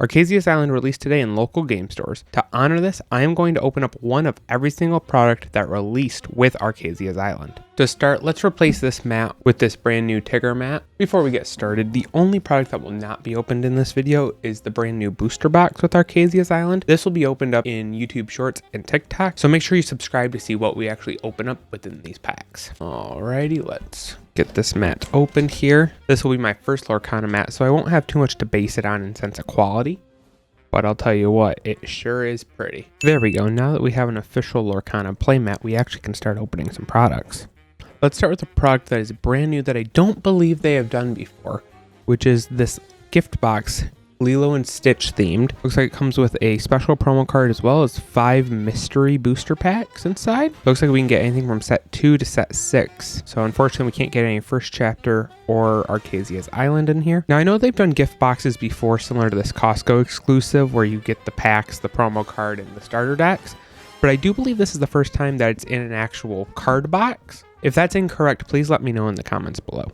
Archazia's Island released today in local game stores. To honor this, I am going to open up one of every single product that released with Archazia's Island. To start, let's replace this mat with this brand new Tigger mat. Before we get started, the only product that will not be opened in this video is the brand new booster box with Archazia's Island. This will be opened up in YouTube Shorts and TikTok, so make sure you subscribe to see what we actually open up within these packs. Alrighty, let's get this mat opened here. This will be my first Lorcana mat, so I won't have too much to base it on in sense of quality. But I'll tell you what, it sure is pretty. There we go. Now that we have an official Lorcana playmat, we actually can start opening some products. Let's start with a product that is brand new that I don't believe they have done before, which is this gift box, Lilo and Stitch themed. Looks like it comes with a special promo card as well as 5 mystery booster packs inside. Looks like we can get anything from set 2 to set 6. So unfortunately we can't get any first chapter or Archazia's Island in here. Now I know they've done gift boxes before similar to this Costco exclusive where you get the packs, the promo card, and the starter decks. But I do believe this is the first time that it's in an actual card box. If that's incorrect, please let me know in the comments below.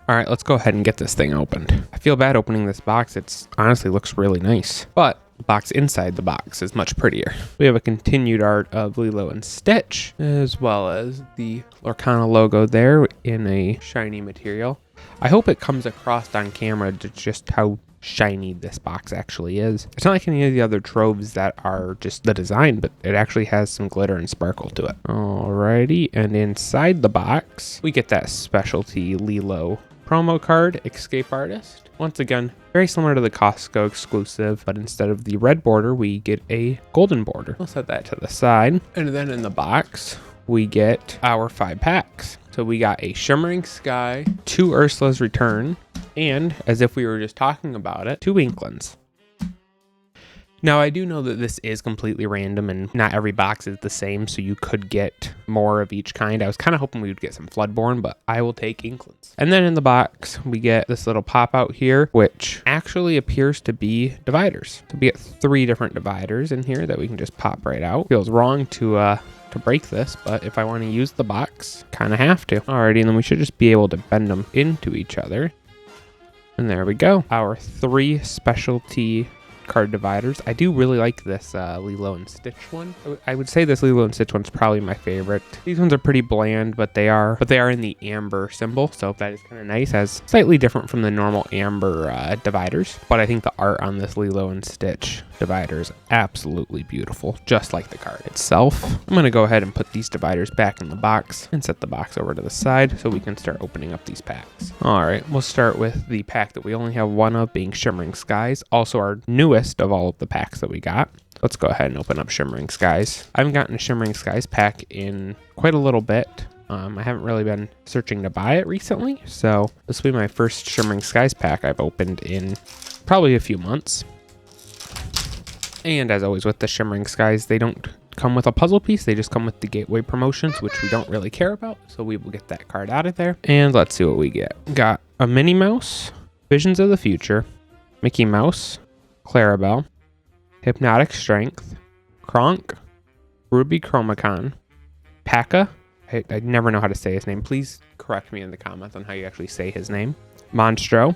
All right, let's go ahead and get this thing opened. I feel bad opening this box. It's honestly looks really nice, but the box inside the box is much prettier. We have a continued art of Lilo and Stitch, as well as the Lorcana logo there in a shiny material. I hope it comes across on camera to just how shiny this box actually is. It's not like any of the other Troves that are just the design, but it actually has some glitter and sparkle to it. Alrighty, and inside the box, we get that specialty Lilo promo card, Escape Artist. Once again, very similar to the Costco exclusive, but instead of the red border, we get a golden border. We'll set that to the side. And then in the box, we get our 5 packs. So we got a Shimmering Sky, 2 Ursula's Return, and, as if we were just talking about it, 2 Inklings. Now, I do know that this is completely random and not every box is the same, so you could get more of each kind. I was kind of hoping we would get some Floodborn, but I will take Inklings. And then in the box, we get this little pop out here, which actually appears to be dividers. So we get 3 different dividers in here that we can just pop right out. Feels wrong to break this, but if I want to use the box, kind of have to. Alrighty, and then we should just be able to bend them into each other. And there we go. Our 3 specialty card dividers. I do really like this Lilo and Stitch one. I would say this Lilo and Stitch one's probably my favorite. These ones are pretty bland, but they are in the amber symbol, so that is kind of nice, as slightly different from the normal amber dividers. But I think the art on this Lilo and Stitch divider is absolutely beautiful, just like the card itself. I'm gonna go ahead and put these dividers back in the box and set the box over to the side so we can start opening up these packs. All right, we'll start with the pack that we only have one of, being Shimmering Skies, also our newest of all of the packs that we got. Let's go ahead and open up Shimmering Skies. I haven't gotten a Shimmering Skies pack in quite a little bit. I haven't really been searching to buy it recently, so this will be my first Shimmering Skies pack I've opened in probably a few months. And as always with the Shimmering Skies, they don't come with a puzzle piece, they just come with the gateway promotions, which we don't really care about, so we will get that card out of there. And let's see what we get. Got a Minnie Mouse, Visions of the Future, Mickey Mouse, Clarabelle, Hypnotic Strength, Kronk, Ruby Chromacon, Paka, I never know how to say his name, please correct me in the comments on how you actually say his name, Monstro,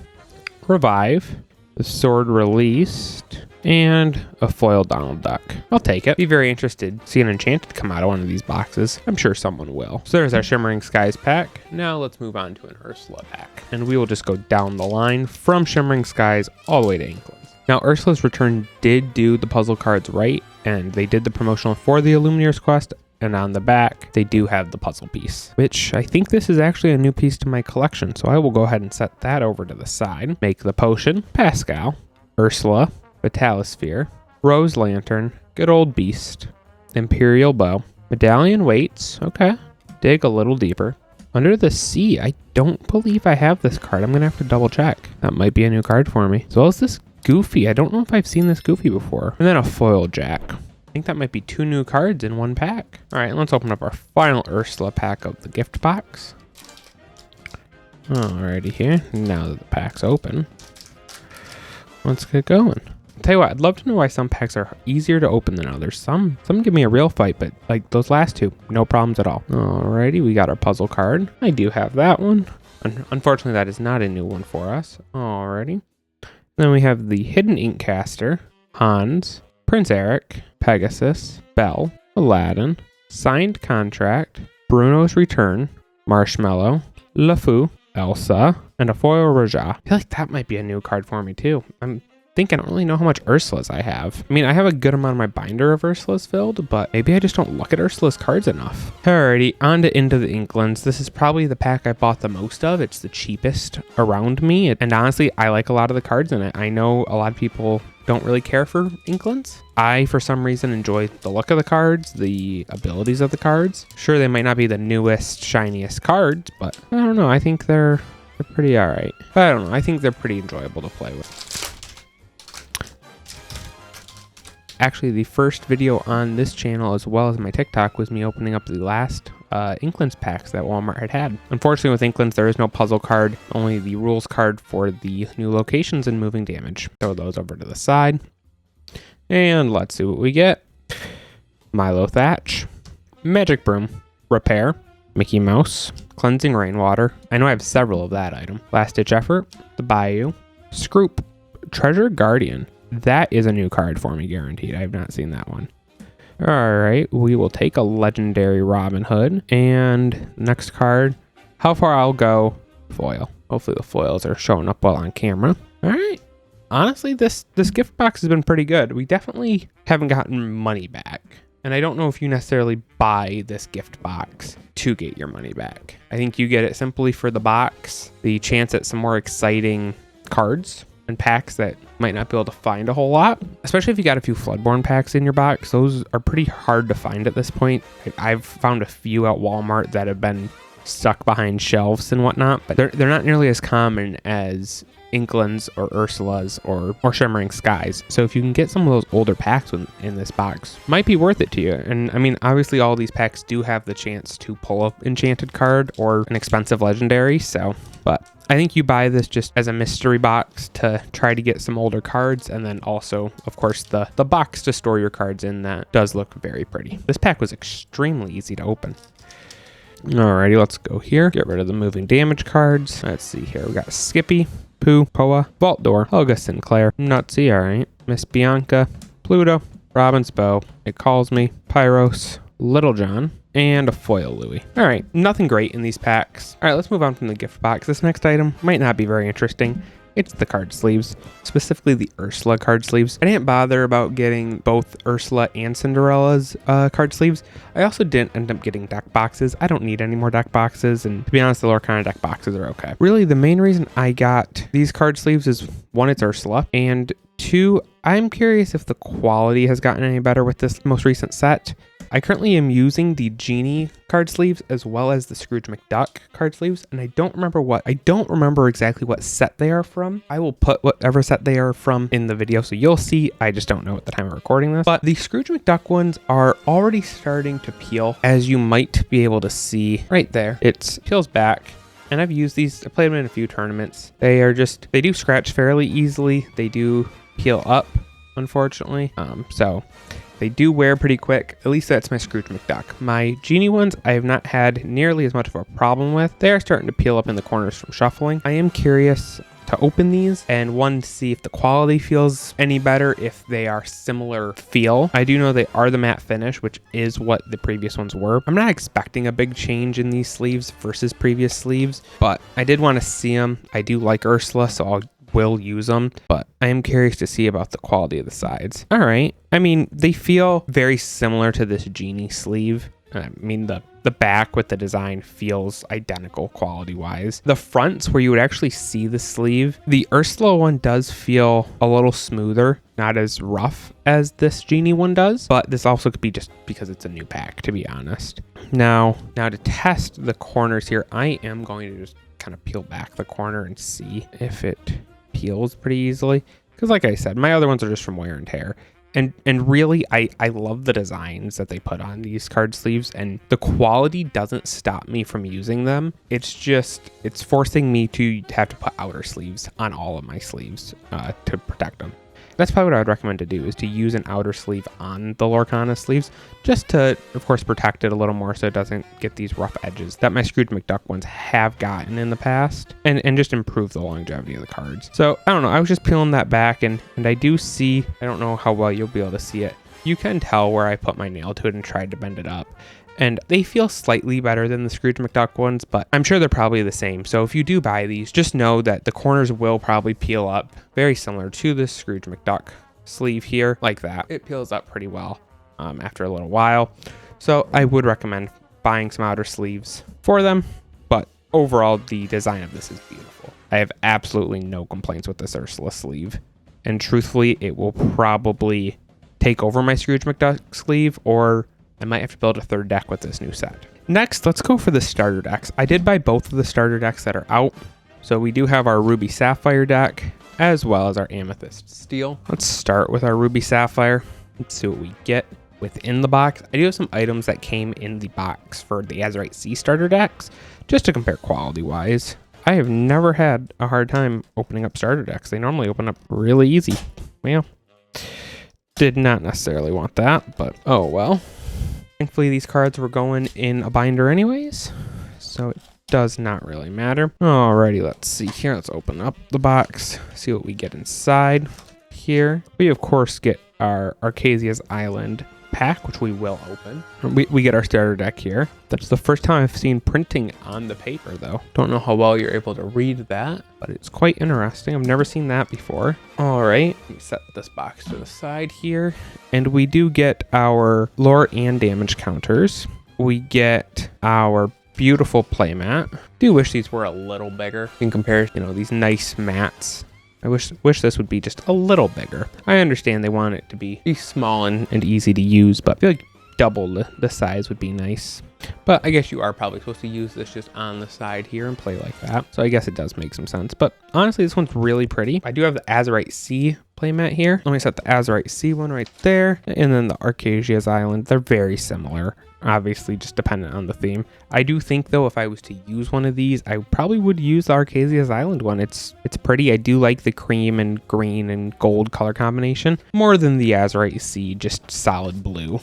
Revive, the Sword Released, and a foil Donald Duck. I'll take it. Be very interested to see an Enchanted come out of one of these boxes. I'm sure someone will. So there's our Shimmering Skies pack. Now let's move on to an Ursula pack. And we will just go down the line from Shimmering Skies all the way to Inklings. Now, Ursula's Return did do the puzzle cards right, and they did the promotional for the Illuminator's Quest, and on the back, they do have the puzzle piece, which I think this is actually a new piece to my collection, so I will go ahead and set that over to the side. Make the Potion, Pascal, Ursula, Vitalisphere, Rose Lantern, Good Old Beast, Imperial Bow, Medallion Waits, okay, dig a little deeper. Under the Sea, I don't believe I have this card. I'm going to have to double check. That might be a new card for me. As well as this Goofy. I don't know if I've seen this Goofy before. And then a foil Jack. I think that might be 2 new cards in one pack. All right, let's open up our final Ursula pack of the gift box. Alrighty here. Now that the pack's open, let's get going. I'll tell you what, I'd love to know why some packs are easier to open than others. Some give me a real fight, but like those last 2, no problems at all. Alrighty, we got our puzzle card. I do have that one. Unfortunately, that is not a new one for us. Alrighty. Then we have the Hidden Inkcaster, Hans, Prince Eric, Pegasus, Belle, Aladdin, Signed Contract, Bruno's Return, Marshmallow, LeFou, Elsa, and a foil Raja. I feel like that might be a new card for me too. I'm thinking I don't really know how much Ursula's I have. I mean, I have a good amount of my binder of Ursula's filled, but maybe I just don't look at Ursula's cards enough. Alrighty, on to Into the Inklands. This is probably the pack I bought the most of. It's the cheapest around me, and honestly, I like a lot of the cards in it. I know a lot of people don't really care for Inklands. I, for some reason, enjoy the look of the cards, the abilities of the cards. Sure, they might not be the newest, shiniest cards, but I don't know. I think they're pretty alright. I don't know. I think they're pretty enjoyable to play with. Actually, the first video on this channel, as well as my TikTok, was me opening up the last Inklands packs that Walmart had. Unfortunately, with Inklands, there is no puzzle card, only the rules card for the new locations and moving damage. Throw those over to the side. And let's see what we get. Milo Thatch, Magic Broom, Repair, Mickey Mouse, Cleansing Rainwater. I know I have several of that item. Last Ditch Effort, The Bayou, Scroop, Treasure Guardian. That is a new card for me, guaranteed. I have not seen that one. All right, we will take a legendary Robin Hood. And next card, How Far I'll Go, foil. Hopefully the foils are showing up well on camera. All right. Honestly, this gift box has been pretty good. We definitely haven't gotten money back. And I don't know if you necessarily buy this gift box to get your money back. I think you get it simply for the box, the chance at some more exciting cards and packs that might not be able to find a whole lot, especially if you got a few Floodborne packs in your box. Those are pretty hard to find at this point. I've found a few at Walmart that have been stuck behind shelves and whatnot, but they're not nearly as common as Inklands or Ursula's or Shimmering Skies. So if you can get some of those older packs in this box, might be worth it to you. And I mean, obviously all these packs do have the chance to pull an enchanted card or an expensive legendary. But I think you buy this just as a mystery box to try to get some older cards, and then also, of course, the box to store your cards in that does look very pretty. This pack was extremely easy to open. Alrighty, let's go here. Get rid of the moving damage cards. Let's see here. We got Skippy, Pooh, Poa, Vault Door, Helga Sinclair, Nutsy, alright, Miss Bianca, Pluto, Robin's Bow, It Calls Me, Pyros, Little John, and a foil Louie. All right, nothing great in these packs. All right, let's move on from the gift box. This next item might not be very interesting. It's the card sleeves, specifically the Ursula card sleeves. I didn't bother about getting both Ursula and Cinderella's card sleeves. I also didn't end up getting deck boxes. I don't need any more deck boxes, and to be honest, the Lorcana deck boxes are okay. Really, the main reason I got these card sleeves is, one, it's Ursula, and two, I'm curious if the quality has gotten any better with this most recent set. I currently am using the Genie card sleeves as well as the Scrooge McDuck card sleeves, and I don't remember exactly what set they are from. I will put whatever set they are from in the video, so you'll see. I just don't know at the time of recording this. But the Scrooge McDuck ones are already starting to peel, as you might be able to see right there. It peels back. And I've used these, I played them in a few tournaments. They do scratch fairly easily. They do peel up, unfortunately. So they do wear pretty quick. At least that's my Scrooge McDuck. My Genie ones, I have not had nearly as much of a problem with. They are starting to peel up in the corners from shuffling. I am curious to open these and to see if the quality feels any better, if they are similar feel. I do know they are the matte finish, which is what the previous ones were. I'm not expecting a big change in these sleeves versus previous sleeves, but I did want to see them. I do like Ursula, so will use them, but I am curious to see about the quality of the sides. All right. I mean, they feel very similar to this Genie sleeve. I mean, the back with the design feels identical quality-wise. The fronts, where you would actually see the sleeve, the Ursula one does feel a little smoother, not as rough as this Genie one does, but this also could be just because it's a new pack, to be honest. Now to test the corners here, I am going to just kind of peel back the corner and see if it peels pretty easily, because like I said, my other ones are just from wear and tear, and really I love the designs that they put on these card sleeves, and the quality doesn't stop me from using them. It's forcing me to have to put outer sleeves on all of my sleeves to protect them. That's probably what I would recommend to do, is to use an outer sleeve on the Lorcana sleeves, just to, of course, protect it a little more so it doesn't get these rough edges that my Scrooge McDuck ones have gotten in the past, and just improve the longevity of the cards. So, I don't know, I was just peeling that back, and I do see, I don't know how well you'll be able to see it. You can tell where I put my nail to it and tried to bend it up. And they feel slightly better than the Scrooge McDuck ones, but I'm sure they're probably the same. So if you do buy these, just know that the corners will probably peel up, very similar to the Scrooge McDuck sleeve here, like that. It peels up pretty well after a little while. So I would recommend buying some outer sleeves for them, but overall, the design of this is beautiful. I have absolutely no complaints with this Ursula sleeve. And truthfully, it will probably take over my Scrooge McDuck sleeve, or I might have to build a third deck with this new set. Next, let's go for the starter decks. I did buy both of the starter decks that are out. So we do have our Ruby Sapphire deck, as well as our Amethyst Steel. Let's start with our Ruby Sapphire. Let's see what we get within the box. I do have some items that came in the box for the Azurite Sea starter decks, just to compare quality-wise. I have never had a hard time opening up starter decks. They normally open up really easy. Well, did not necessarily want that, but oh well. Thankfully, these cards were going in a binder anyways, so it does not really matter. Alrighty, let's see here. Let's open up the box, see what we get inside here. We, of course, get our Archazia's Island pack, which we will open. We get our starter deck here. That's the first time I've seen printing on the paper, though. Don't know how well you're able to read that, but it's quite interesting. I've never seen that before. All right, let me set this box to the side here. And we do get our lore and damage counters. We get our beautiful playmat. Do wish these were a little bigger in comparison, these nice mats. I wish this would be just a little bigger. I understand they want it to be small and easy to use, but I feel like double the size would be nice. But I guess you are probably supposed to use this just on the side here and play like that. So I guess it does make some sense. But honestly, this one's really pretty. I do have the Azurite Sea playmat here. Let me set the Azurite Sea one right there. And then the Archazia's Island. They're very similar. Obviously, just dependent on the theme. I do think, though, if I was to use one of these, I probably would use the Archazia's Island one. It's pretty. I do like the cream and green and gold color combination more than the Azurite Sea, just solid blue.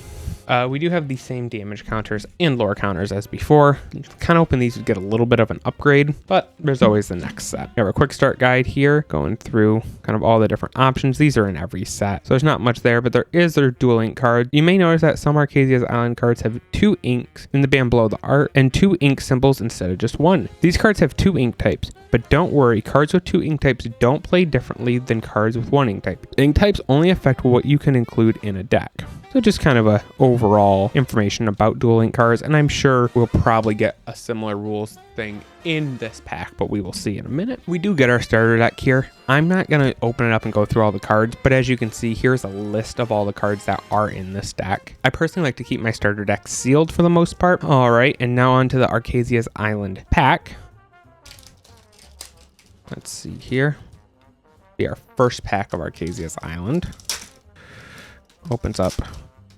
We do have the same damage counters and lore counters as before. Kind of hoping these would get a little bit of an upgrade, but there's always the next set. We have a quick start guide here, going through kind of all the different options. These are in every set, so there's not much there, but there is their dual ink card. You may notice that some Archazia's Island cards have 2 inks in the band below the art and 2 ink symbols instead of just 1. These cards have 2 ink types, but don't worry, cards with 2 ink types don't play differently than cards with 1 ink type. Ink types only affect what you can include in a deck. So just kind of a overall information about dual ink cards, and I'm sure we'll probably get a similar rules thing in this pack, but we will see in a minute. We do get our starter deck here. I'm not going to open it up and go through all the cards, but as you can see, here's a list of all the cards that are in this deck. I personally like to keep my starter deck sealed for the most part. All right, and now on to the Archazia's Island pack. Let's see here. Be our first pack of Archazia's Island. Opens up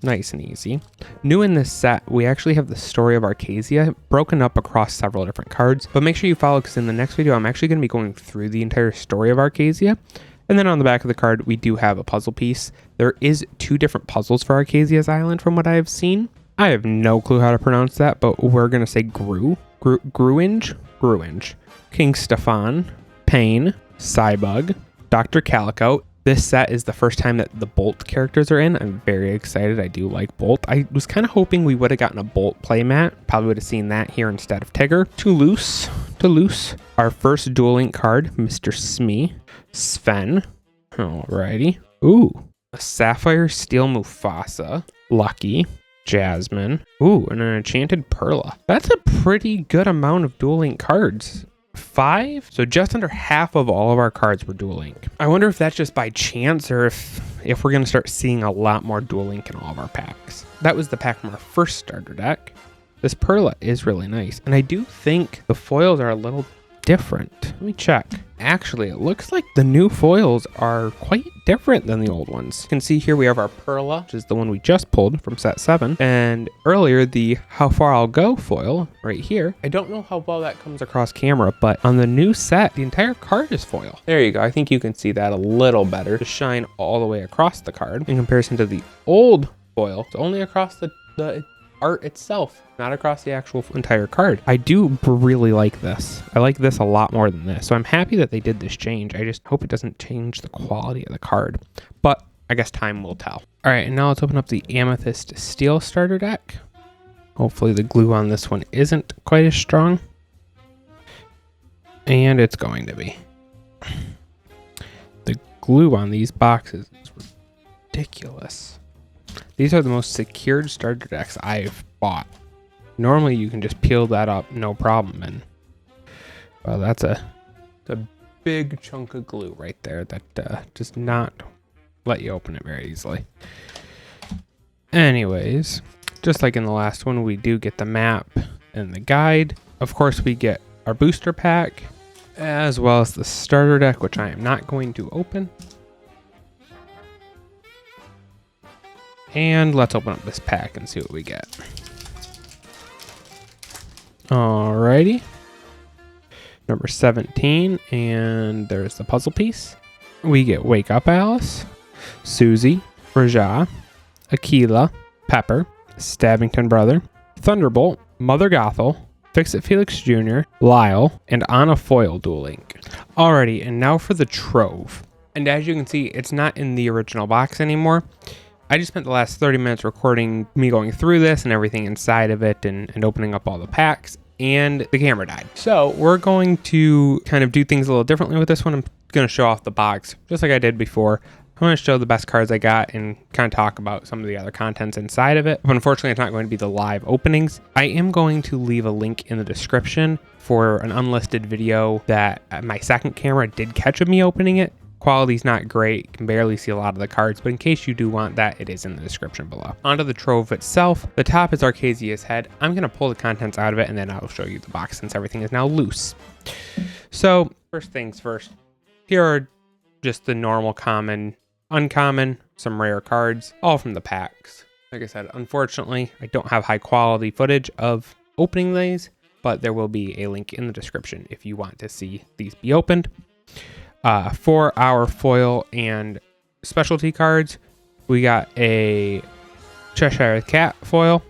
nice and easy. New in this set, we actually have the story of Archazia broken up across several different cards, but make sure you follow because in the next video, I'm actually going to be going through the entire story of Archazia. And then on the back of the card, we do have a puzzle piece. There is 2 different puzzles for Archazia's Island from what I have seen. I have no clue how to pronounce that, but we're going to say Gruinge, King Stefan, Pain, Cybug, Dr. Calico. This set is the first time that the Bolt characters are in. I'm very excited. I do like Bolt. I was kind of hoping we would have gotten a Bolt playmat. Probably would have seen that here instead of Tigger. Toulouse. Our first dual link card, Mr. Smee. Sven. Alrighty. Ooh. A Sapphire Steel Mufasa. Lucky. Jasmine. Ooh, and an Enchanted Perla. That's a pretty good amount of dual link cards. 5, so just under half of all of our cards were dual link. I wonder if that's just by chance or if we're going to start seeing a lot more dual link in all of our packs. That was the pack from our first starter deck. This Perla is really nice, and I do think the foils are a little different. Let me check. Actually, it looks like the new foils are quite different than the old ones. You can see here we have our Perla, which is the one we just pulled from set 7. And earlier, the How Far I'll Go foil right here. I don't know how well that comes across camera, but on the new set, the entire card is foil. There you go. I think you can see that a little better. To shine all the way across the card in comparison to the old foil. It's only across the art itself, not across the actual entire card. I do really like this. I like this a lot more than this. So I'm happy that they did this change. I just hope it doesn't change the quality of the card. But I guess time will tell. All right, and now let's open up the Amethyst Steel starter deck. Hopefully the glue on this one isn't quite as strong. And it's going to be. The glue on these boxes is ridiculous. These are the most secured starter decks I've bought. Normally you can just peel that up, no problem. And well, that's a big chunk of glue right there that does not let you open it very easily. Anyways, just like in the last one, we do get the map and the guide. Of course, we get our booster pack, as well as the starter deck, which I am not going to open. And let's open up this pack and see what we get. Alrighty. Number 17, and there's the puzzle piece. We get Wake Up Alice, Susie, Raja, Aquila, Pepper, Stabbington Brother, Thunderbolt, Mother Gothel, Fix-It Felix Jr., Lyle, and Anna Foil Dual Link. Alrighty, and now for the Trove. And as you can see, it's not in the original box anymore. I just spent the last 30 minutes recording me going through this and everything inside of it and opening up all the packs, and the camera died. So we're going to kind of do things a little differently with this one. I'm going to show off the box just like I did before. I'm going to show the best cards I got and kind of talk about some of the other contents inside of it. But unfortunately, it's not going to be the live openings. I am going to leave a link in the description for an unlisted video that my second camera did catch of me opening it. Quality's not great, you can barely see a lot of the cards, but in case you do want that, it is in the description below. Onto the Trove itself, the top is Archazia's head. I'm going to pull the contents out of it and then I'll show you the box since everything is now loose. So first things first, here are just the normal, common, uncommon, some rare cards, all from the packs. Like I said, unfortunately, I don't have high quality footage of opening these, but there will be a link in the description if you want to see these be opened. For our foil and specialty cards, we got a Cheshire Cat foil,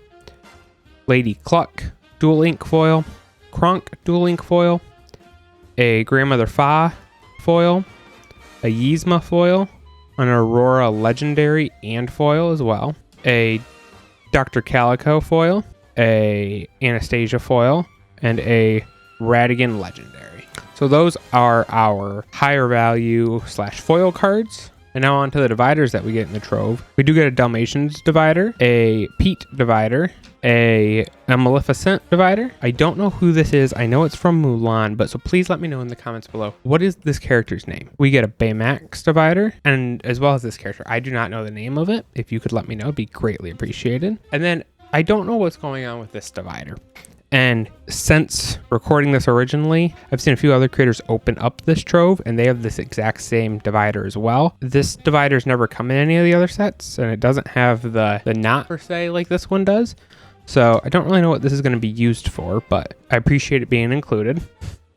Lady Cluck Dual Link foil, Kronk Dual Link foil, a Grandmother Fa foil, a Yzma foil, an Aurora Legendary and foil as well, a Dr. Calico foil, a Anastasia foil, and a Radigan Legendary. So those are our higher value / foil cards. And now on to the dividers that we get in the Trove. We do get a Dalmatians divider, a Pete divider, a Maleficent divider. I don't know who this is. I know it's from Mulan, but so please let me know in the comments below. What is this character's name? We get a Baymax divider, and as well as this character. I do not know the name of it. If you could let me know, it'd be greatly appreciated. And then I don't know what's going on with this divider. And since recording this originally, I've seen a few other creators open up this Trove and they have this exact same divider as well. This divider's never come in any of the other sets and it doesn't have the knot per se like this one does. So I don't really know what this is going to be used for, but I appreciate it being included.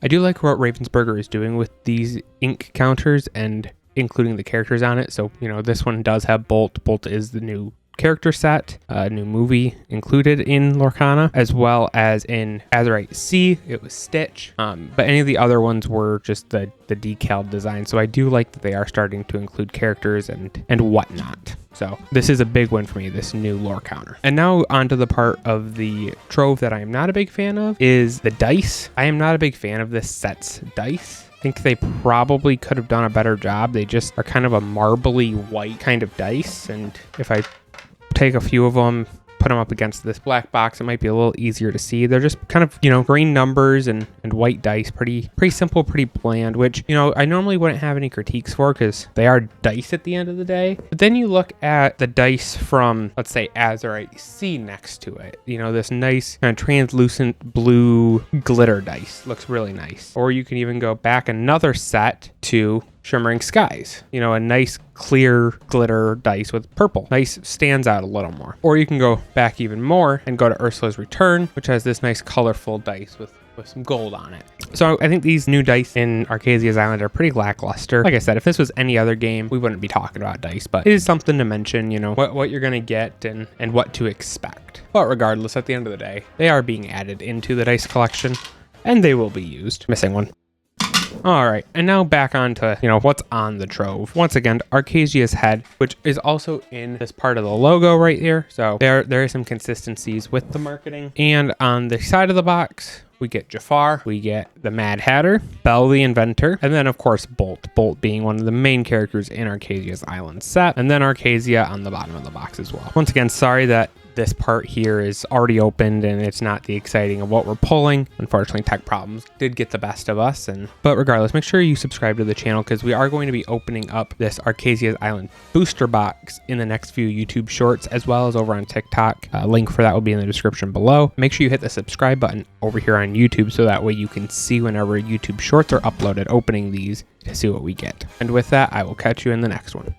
I do like what Ravensburger is doing with these ink counters and including the characters on it. So, you know, this one does have Bolt. Bolt is the new character set, a new movie included in Lorcana, as well as in Azurite C, it was Stitch. But any of the other ones were just the decal design. So I do like that they are starting to include characters and whatnot. So this is a big one for me, this new lore counter. And now onto the part of the Trove that I am not a big fan of is the dice. I am not a big fan of this set's dice. I think they probably could have done a better job. They just are kind of a marbly white kind of dice. And if I take a few of them, put them up against this black box, it might be a little easier to see. They're just kind of, green numbers and white dice. Pretty simple, pretty bland, which, I normally wouldn't have any critiques for because they are dice at the end of the day. But then you look at the dice from, let's say, Azurite, you see next to it, this nice kind of translucent blue glitter dice. Looks really nice. Or you can even go back another set to Shimmering Skies, a nice clear glitter dice with purple. Nice, stands out a little more. Or you can go back even more and go to Ursula's Return, which has this nice colorful dice with some gold on it. So I think these new dice in Archazia's Island are pretty lackluster. Like I said, if this was any other game, we wouldn't be talking about dice, but it is something to mention, what you're going to get and what to expect. But regardless, at the end of the day, they are being added into the dice collection and they will be used. Missing one. All right, and now back on to, what's on the Trove. Once again, Archazia's head, which is also in this part of the logo right here. So there are some consistencies with the marketing. And on the side of the box, we get Jafar, we get the Mad Hatter, Belle the Inventor, and then of course Bolt. Bolt being one of the main characters in Archazia's Island set, and then Archazia on the bottom of the box as well. Once again, sorry that this part here is already opened and it's not the exciting of what we're pulling. Unfortunately, tech problems did get the best of us. But regardless, make sure you subscribe to the channel because we are going to be opening up this Archazia's Island booster box in the next few YouTube shorts, as well as over on TikTok. Link for that will be in the description below. Make sure you hit the subscribe button over here on YouTube so that way you can see whenever YouTube shorts are uploaded opening these to see what we get. And with that, I will catch you in the next one.